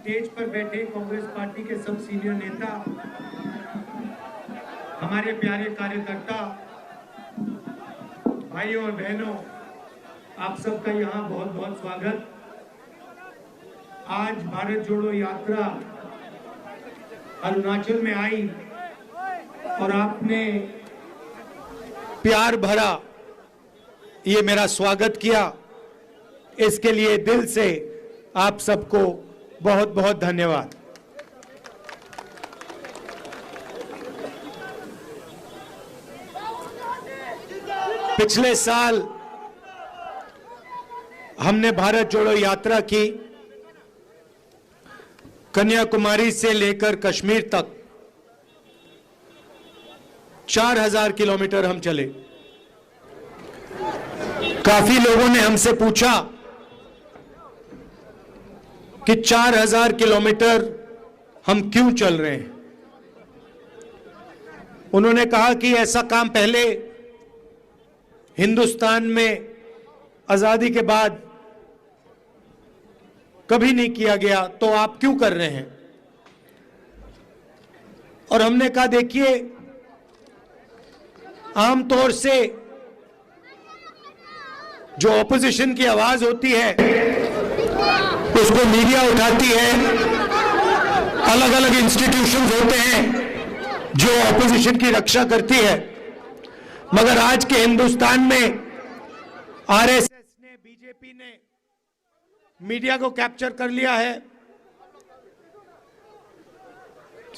Stage पर बैठे Congress party के सब सीनियर नेता, हमारे प्यारे कार्यकर्ता, भाइयों और बहनों, आप सबका यहाँ बहुत बहुत स्वागत। आज भारत जोड़ो यात्रा अरुणाचल में आई और आपने प्यार भरा ये मेरा स्वागत किया, इसके लिए दिल से आप सबको बहुत बहुत धन्यवाद। पिछले साल हमने भारत जोड़ो यात्रा की, कन्याकुमारी से लेकर कश्मीर तक 4000 किलोमीटर हम चले। काफी लोगों ने हमसे पूछा कि 4000 किलोमीटर हम क्यों चल रहे हैं। उन्होंने कहा कि ऐसा काम पहले हिंदुस्तान में आजादी के बाद कभी नहीं किया गया, तो आप क्यों कर रहे हैं। और हमने कहा देखिए, आमतौर से जो ऑपोजिशन की आवाज होती है उसको मीडिया उठाती है, अलग अलग इंस्टीट्यूशंस होते हैं जो ऑपोजिशन की रक्षा करती है, मगर आज के हिंदुस्तान में आरएसएस ने, बीजेपी ने मीडिया को कैप्चर कर लिया है।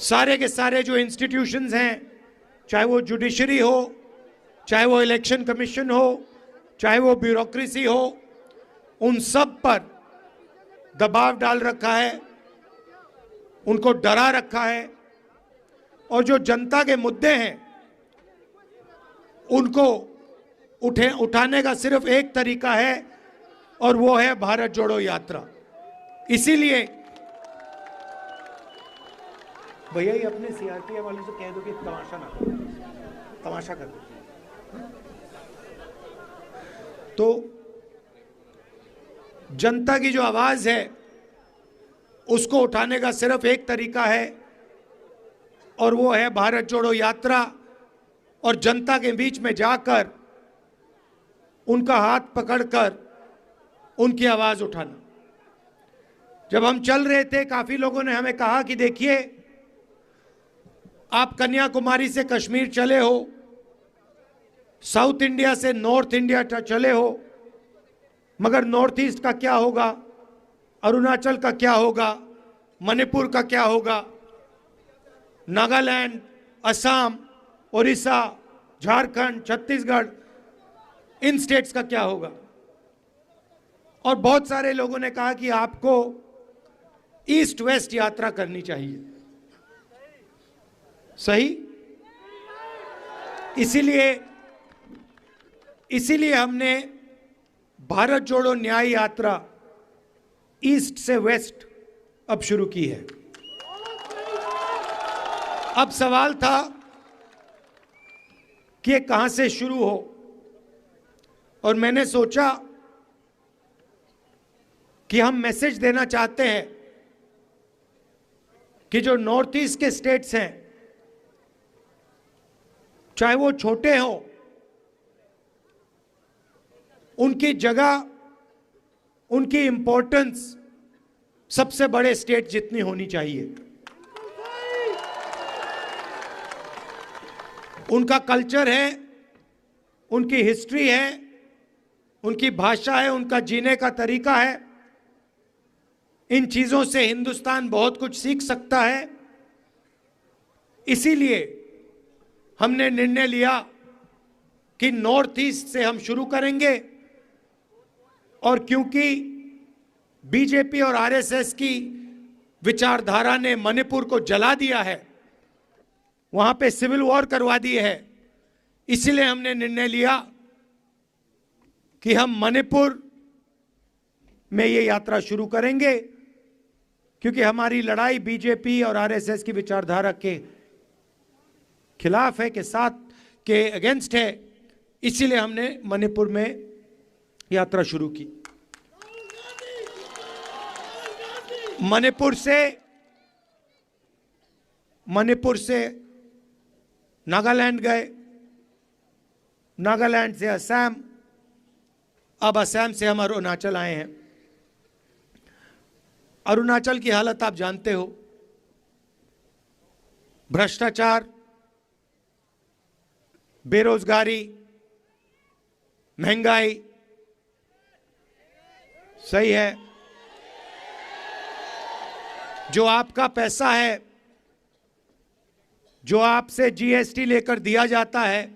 सारे के सारे जो इंस्टीट्यूशंस हैं, चाहे वो जुडिशरी हो, चाहे वो इलेक्शन कमीशन हो, चाहे वो ब्यूरोक्रेसी हो, उन सब पर दबाव डाल रखा है, उनको डरा रखा है। और जो जनता के मुद्दे हैं उनको उठाने का सिर्फ एक तरीका है और वो है भारत जोड़ो यात्रा। इसीलिए भैया ये अपने सीआरपीएफ वालों से कह दो कि तमाशा ना करो, तमाशा कर दो। तो जनता की जो आवाज है उसको उठाने का सिर्फ एक तरीका है और वो है भारत जोड़ो यात्रा, और जनता के बीच में जाकर उनका हाथ पकड़कर उनकी आवाज उठाना। जब हम चल रहे थे, काफी लोगों ने हमें कहा कि देखिए, आप कन्याकुमारी से कश्मीर चले हो, साउथ इंडिया से नॉर्थ इंडिया चले हो, मगर नॉर्थ ईस्ट का क्या होगा, अरुणाचल का क्या होगा, मणिपुर का क्या होगा, नागालैंड, असम, उड़ीसा, झारखंड, छत्तीसगढ़, इन स्टेट्स का क्या होगा। और बहुत सारे लोगों ने कहा कि आपको ईस्ट वेस्ट यात्रा करनी चाहिए। सही? इसीलिए हमने भारत जोड़ो न्याय यात्रा ईस्ट से वेस्ट अब शुरू की है। अब सवाल था कि ये कहां से शुरू हो, और मैंने सोचा कि हम मैसेज देना चाहते हैं कि जो नॉर्थ ईस्ट के स्टेट्स हैं, चाहे वो छोटे हों, उनकी जगह, उनकी इंपॉर्टेंस सबसे बड़े स्टेट जितनी होनी चाहिए। उनका कल्चर है, उनकी हिस्ट्री है, उनकी भाषा है, उनका जीने का तरीका है। इन चीजों से हिंदुस्तान बहुत कुछ सीख सकता है। इसीलिए हमने निर्णय लिया कि नॉर्थ ईस्ट से हम शुरू करेंगे, और क्योंकि बीजेपी और आरएसएस की विचारधारा ने मणिपुर को जला दिया है, वहां पे सिविल वॉर करवा दी है, इसलिए हमने निर्णय लिया कि हम मणिपुर में ये यात्रा शुरू करेंगे, क्योंकि हमारी लड़ाई बीजेपी और आरएसएस की विचारधारा के खिलाफ है, के साथ, के अगेंस्ट है। इसीलिए हमने मणिपुर में यात्रा शुरू की। मणिपुर से नागालैंड गए, नागालैंड से असम, अब असम से हम अरुणाचल आए हैं। अरुणाचल की हालत आप जानते हो, भ्रष्टाचार, बेरोजगारी, महंगाई, सही है। जो आपका पैसा है, जो आपसे जीएसटी लेकर दिया जाता है,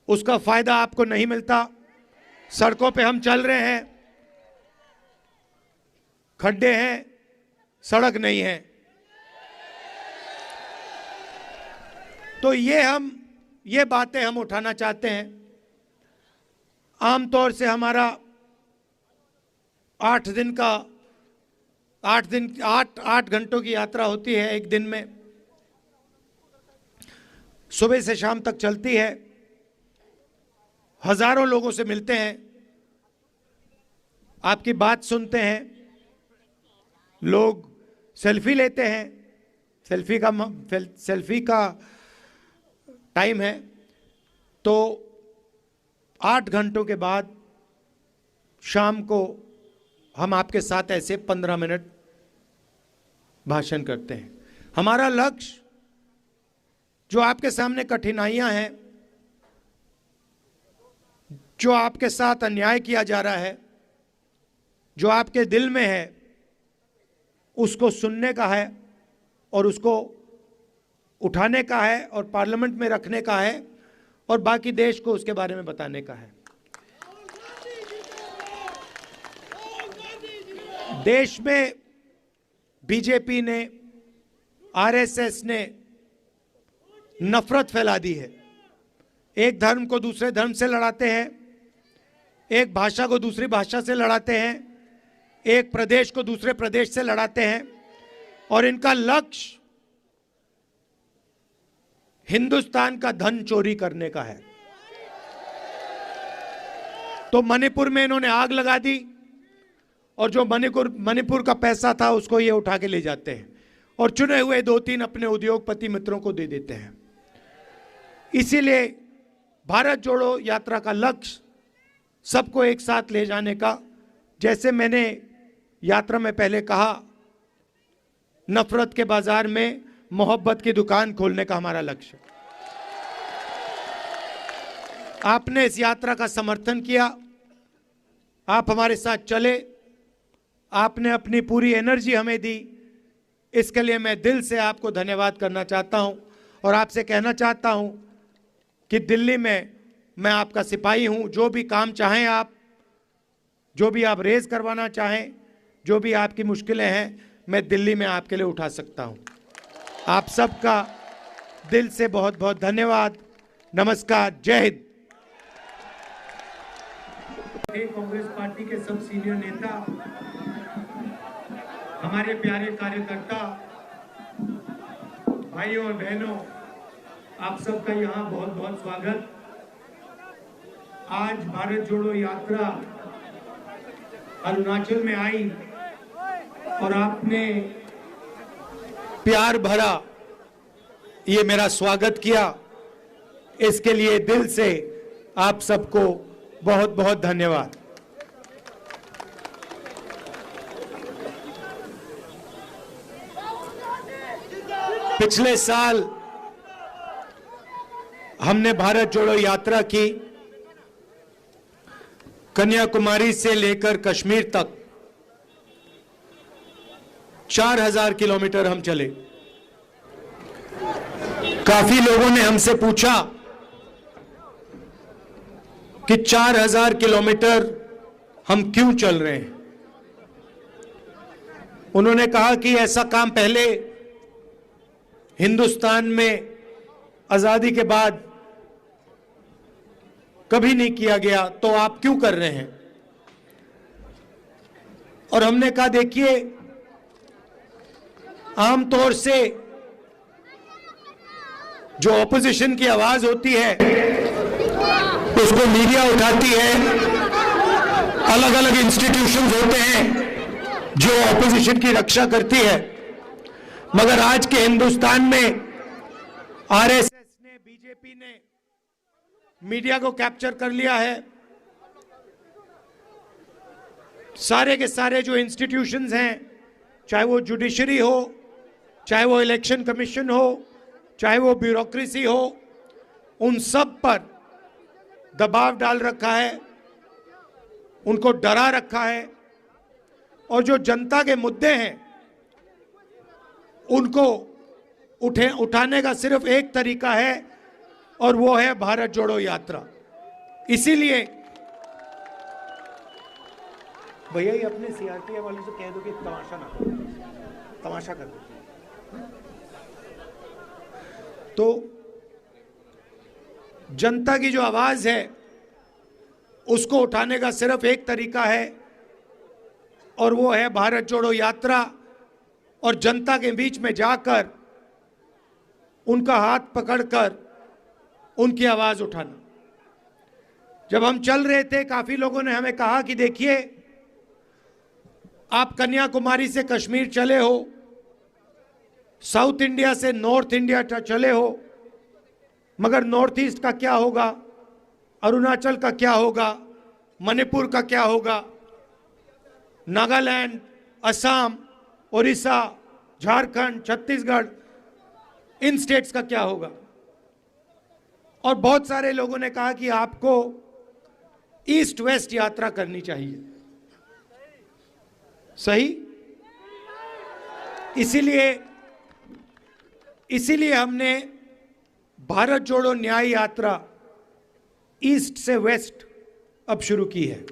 उसका फायदा आपको नहीं मिलता। सड़कों पे हम चल रहे हैं, खड्डे हैं, सड़क नहीं है। तो ये बातें हम उठाना चाहते हैं। आमतौर से हमारा 8 घंटों की यात्रा होती है एक दिन में, सुबह से शाम तक चलती है। हजारों लोगों से मिलते हैं, आपकी बात सुनते हैं, लोग सेल्फी लेते हैं, सेल्फी का टाइम है। तो 8 घंटों के बाद शाम को हम आपके साथ ऐसे 15 मिनट भाषण करते हैं। हमारा लक्ष्य, जो आपके सामने कठिनाइयां हैं, जो आपके साथ अन्याय किया जा रहा है, जो आपके दिल में है, उसको सुनने का है और उसको उठाने का है और पार्लियामेंट में रखने का है और बाकी देश को उसके बारे में बताने का है। देश में बीजेपी ने, आरएसएस ने नफरत फैला दी है। एक धर्म को दूसरे धर्म से लड़ाते हैं, एक भाषा को दूसरी भाषा से लड़ाते हैं, एक प्रदेश को दूसरे प्रदेश से लड़ाते हैं और इनका लक्ष्य हिंदुस्तान का धन चोरी करने का है। तो मणिपुर में इन्होंने आग लगा दी और जो मणिपुर का पैसा था उसको ये उठा के ले जाते हैं और चुने हुए 2-3 अपने उद्योगपति मित्रों को दे देते हैं। इसीलिए भारत जोड़ो यात्रा का लक्ष्य सबको एक साथ ले जाने का, जैसे मैंने यात्रा में पहले कहा, नफरत के बाजार में मोहब्बत की दुकान खोलने का हमारा लक्ष्य। आपने इस यात्रा का समर्थन किया, आप हमारे साथ चले, आपने अपनी पूरी एनर्जी हमें दी, इसके लिए मैं दिल से आपको धन्यवाद करना चाहता हूं और आपसे कहना चाहता हूं कि दिल्ली में मैं आपका सिपाही हूं। जो भी काम चाहें आप, जो भी आप रेज करवाना चाहें, जो भी आपकी मुश्किलें हैं, मैं दिल्ली में आपके लिए उठा सकता हूं। आप सबका दिल से बहुत बहुत धन्यवाद। नमस्कार, जय हिंद। कांग्रेस पार्टी के सब सीनियर नेता, हमारे प्यारे कार्यकर्ता, भाइयों और बहनों, आप सबका यहाँ बहुत बहुत स्वागत। आज भारत जोड़ो यात्रा अरुणाचल में आई और आपने प्यार भरा ये मेरा स्वागत किया, इसके लिए दिल से आप सबको बहुत बहुत धन्यवाद। पिछले साल हमने भारत जोड़ो यात्रा की, कन्याकुमारी से लेकर कश्मीर तक 4000 किलोमीटर हम चले। काफी लोगों ने हमसे पूछा कि 4000 किलोमीटर हम क्यों चल रहे हैं। उन्होंने कहा कि ऐसा काम पहले हिंदुस्तान में आजादी के बाद कभी नहीं किया गया, तो आप क्यों कर रहे हैं। और हमने कहा, देखिए, आमतौर से जो ऑपोजिशन की आवाज होती है उसको मीडिया उठाती है, अलग अलग इंस्टीट्यूशंस होते हैं जो ऑपोजिशन की रक्षा करती है, मगर आज के हिंदुस्तान में आरएसएस ने, बीजेपी ने मीडिया को कैप्चर कर लिया है। सारे के सारे जो इंस्टीट्यूशंस हैं, चाहे वो जुडिशरी हो, चाहे वो इलेक्शन कमीशन हो, चाहे वो ब्यूरोक्रेसी हो, उन सब पर दबाव डाल रखा है, उनको डरा रखा है। और जो जनता के मुद्दे हैं उनको उठाने का सिर्फ एक तरीका है, और वो है भारत जोड़ो यात्रा। इसीलिए भैया ये अपने सीआरपीएफ वालों से कह दो कि तमाशा ना करो, तमाशा कर दो। तो जनता की जो आवाज है उसको उठाने का सिर्फ एक तरीका है, और वो है भारत जोड़ो यात्रा। और जनता के बीच में जाकर उनका हाथ पकड़कर उनकी आवाज उठाना। जब हम चल रहे थे, काफी लोगों ने हमें कहा कि देखिए, आप कन्याकुमारी से कश्मीर चले हो, साउथ इंडिया से नॉर्थ इंडिया चले हो, मगर नॉर्थ ईस्ट का क्या होगा, अरुणाचल का क्या होगा, मणिपुर का क्या होगा, नागालैंड, असम, उड़ीसा, झारखंड, छत्तीसगढ़, इन स्टेट्स का क्या होगा। और बहुत सारे लोगों ने कहा कि आपको ईस्ट वेस्ट यात्रा करनी चाहिए। सही? इसीलिए हमने भारत जोड़ो न्याय यात्रा ईस्ट से वेस्ट अब शुरू की है।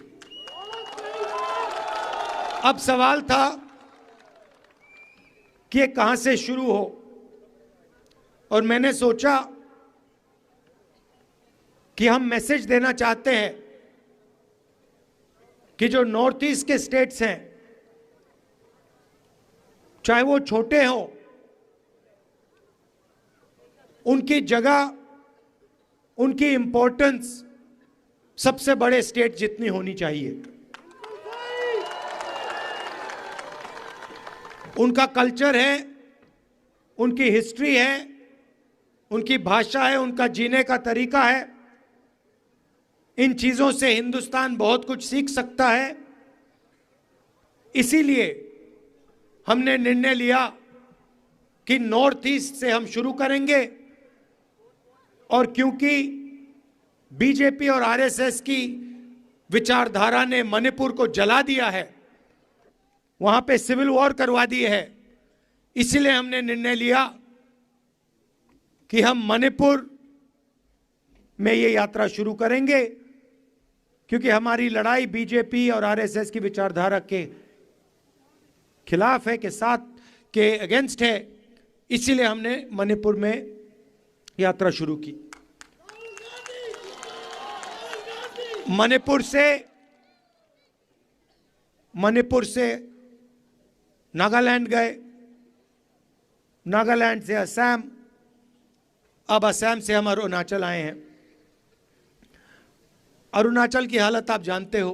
अब सवाल था कि ये कहां से शुरू हो, और मैंने सोचा कि हम मैसेज देना चाहते हैं कि जो नॉर्थ ईस्ट के स्टेट्स हैं, चाहे वो छोटे हों, उनकी जगह, उनकी इंपॉर्टेंस सबसे बड़े स्टेट जितनी होनी चाहिए। उनका कल्चर है, उनकी हिस्ट्री है, उनकी भाषा है, उनका जीने का तरीका है। इन चीजों से हिंदुस्तान बहुत कुछ सीख सकता है। इसीलिए हमने निर्णय लिया कि नॉर्थ ईस्ट से हम शुरू करेंगे, और क्योंकि बीजेपी और आरएसएस की विचारधारा ने मणिपुर को जला दिया है, वहां पे सिविल वॉर करवा दी है, इसलिए हमने निर्णय लिया कि हम मणिपुर में ये यात्रा शुरू करेंगे, क्योंकि हमारी लड़ाई बीजेपी और आरएसएस की विचारधारा के खिलाफ है, के साथ, के अगेंस्ट है। इसीलिए हमने मणिपुर में यात्रा शुरू की। मणिपुर से नागालैंड गए, नागालैंड से असम, अब असम से हम अरुणाचल आए हैं। अरुणाचल की हालत आप जानते हो,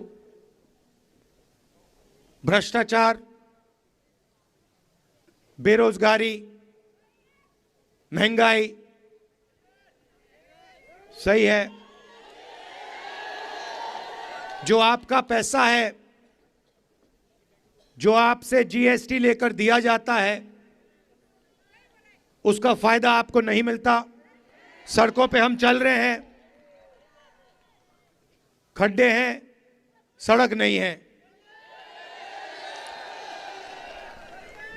भ्रष्टाचार, बेरोजगारी, महंगाई। सही है, जो आपका पैसा है, जो आपसे जीएसटी लेकर दिया जाता है, उसका फायदा आपको नहीं मिलता। सड़कों पे हम चल रहे हैं, खड्डे हैं, सड़क नहीं है।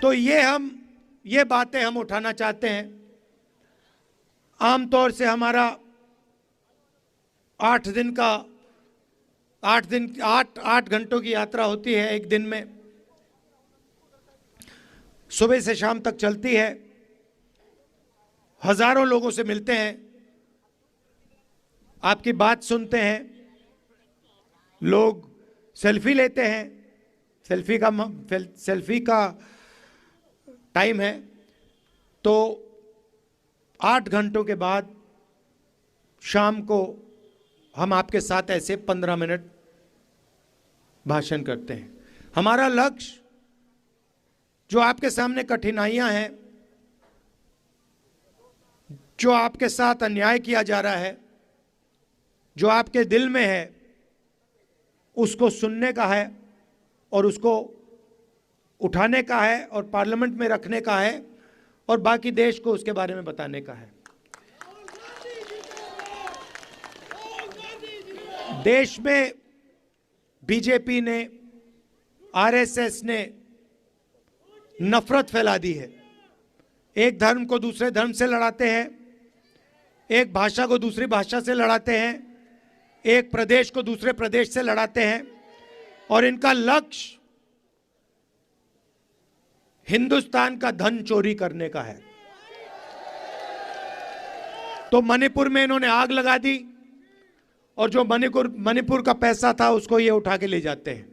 तो ये बातें हम उठाना चाहते हैं। आमतौर से हमारा 8 घंटों की यात्रा होती है एक दिन में, सुबह से शाम तक चलती है। हजारों लोगों से मिलते हैं, आपकी बात सुनते हैं, लोग सेल्फी लेते हैं। सेल्फी का टाइम है। तो 8 घंटों के बाद शाम को हम आपके साथ ऐसे 15 मिनट भाषण करते हैं। हमारा लक्ष्य जो आपके सामने कठिनाइयां हैं, जो आपके साथ अन्याय किया जा रहा है, जो आपके दिल में है, उसको सुनने का है और उसको उठाने का है और पार्लियामेंट में रखने का है और बाकी देश को उसके बारे में बताने का है। देश में बीजेपी ने, आरएसएस ने नफरत फैला दी है। एक धर्म को दूसरे धर्म से लड़ाते हैं, एक भाषा को दूसरी भाषा से लड़ाते हैं, एक प्रदेश को दूसरे प्रदेश से लड़ाते हैं और इनका लक्ष्य हिंदुस्तान का धन चोरी करने का है। तो मणिपुर में इन्होंने आग लगा दी और जो मणिपुर का पैसा था उसको ये उठा के ले जाते हैं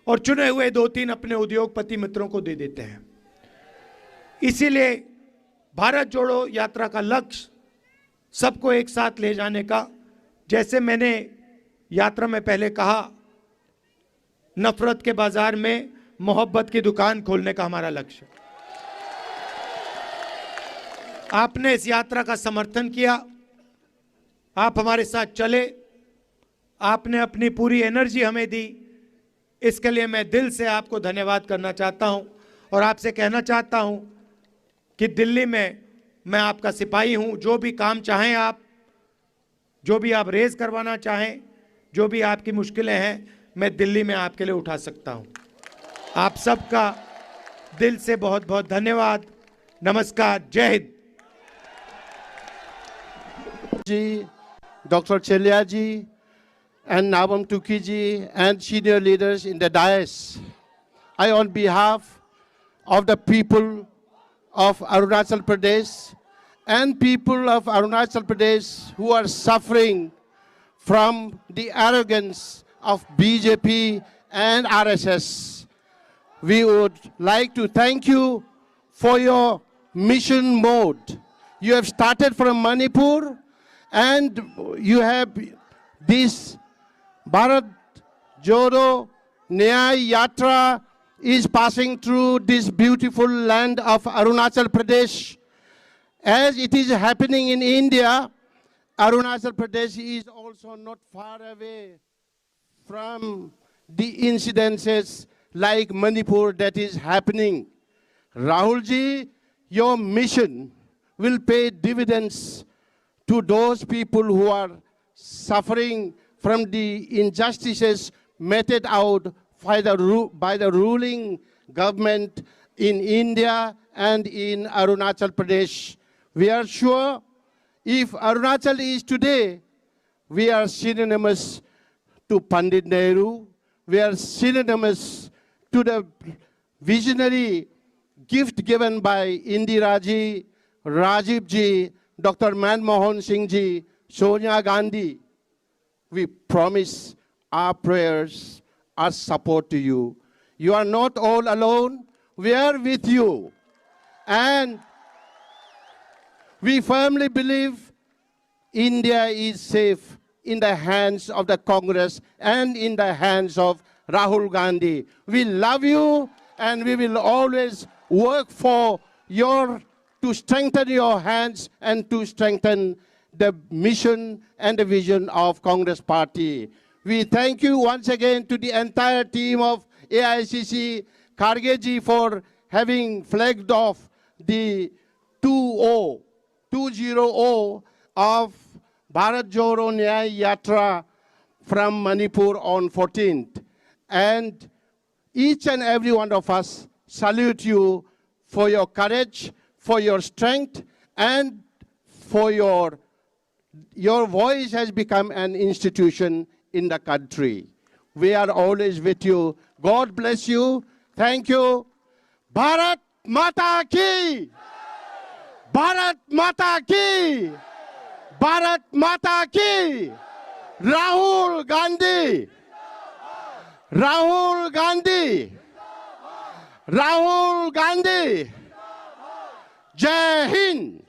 और चुने हुए 2-3 अपने उद्योगपति मित्रों को दे देते हैं। इसीलिए भारत जोड़ो यात्रा का लक्ष्य सबको एक साथ ले जाने का, जैसे मैंने यात्रा में पहले कहा, नफरत के बाजार में मोहब्बत की दुकान खोलने का हमारा लक्ष्य। आपने इस यात्रा का समर्थन किया, आप हमारे साथ चले, आपने अपनी पूरी एनर्जी हमें दी, इसके लिए मैं दिल से आपको धन्यवाद करना चाहता हूं और आपसे कहना चाहता हूं कि दिल्ली में मैं आपका सिपाही हूं। जो भी काम चाहें आप, जो भी आप रेज करवाना चाहें, जो भी आपकी मुश्किलें हैं, मैं दिल्ली में आपके लिए उठा सकता हूं। आप सबका दिल से बहुत बहुत धन्यवाद। नमस्कार, जय हिंद। जी, Dr. Chelia ji and Nabam Tuki ji and senior leaders in the dais, I on behalf of the people of Arunachal Pradesh and people of Arunachal Pradesh who are suffering from the arrogance of BJP and RSS, we would like to thank you for your mission mode. You have started from Manipur and you have this Bharat Jodo Nyay Yatra is passing through this beautiful land of Arunachal Pradesh. As it is happening in India, Arunachal Pradesh is also not far away from the incidences like Manipur that is happening. Rahul ji, your mission will pay dividends to those people who are suffering from the injustices meted out by the ruling government in India and in Arunachal Pradesh. We are sure if Arunachal is today, we are synonymous to Pandit Nehru, we are synonymous to the visionary gift given by Indira ji, Rajiv ji, Dr. Manmohan Singh ji, Sonia Gandhi. We promise our prayers, our support to you. You are not all alone. We are with you. And we firmly believe India is safe in the hands of the Congress and in the hands of Rahul Gandhi. We love you and we will always work for to strengthen your hands and to strengthen the mission and the vision of Congress Party. We thank you once again to the entire team of AICC, Kharge ji, for having flagged off the 2-0 of Bharat Jodo Nyay Yatra from Manipur on 14th. And each and every one of us salute you for your courage, for your strength, and for your voice has become an institution in the country. We are always with you. God bless you. Thank you. Bharat Mata Ki! Bharat Mata Ki! Bharat Mata Ki! Rahul Gandhi! Rahul Gandhi! Rahul Gandhi! Jai Hind!